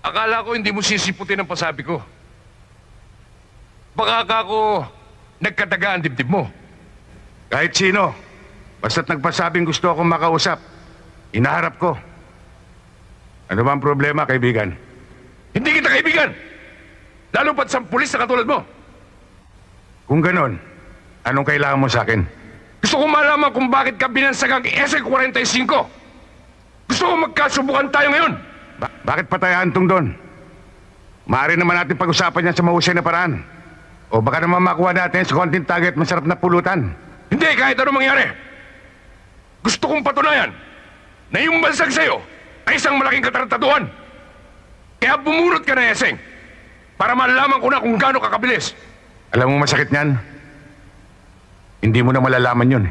Akala ko hindi mo sisiputin ang pasabi ko. Baka ako nagkataga ang dibdib mo. Kahit sino, basta't nagpasabing gusto akong makausap, inaharap ko. Ano ba ang problema, kaibigan? Hindi kita kaibigan! Lalo pat sa pulis na katulad mo. Kung ganon, anong kailangan mo sa akin? Gusto ko malaman kung bakit ka binansag ang SL-45. Gusto ko magkasubukan tayo ngayon. Bakit pa tayo hantong doon? Maaari naman natin pag-usapan yan sa mahusay na paraan. O baka naman makuha natin sa konting target masarap na pulutan. Hindi, kahit ano mangyari. Gusto kong patunayan na yung bansag sa'yo ay isang malaking katarantatuhan. Kaya bumunot ka na, Eseng, para malalaman ko na kung gaano kakabilis. Alam mo masakit niyan? Hindi mo na malalaman yun.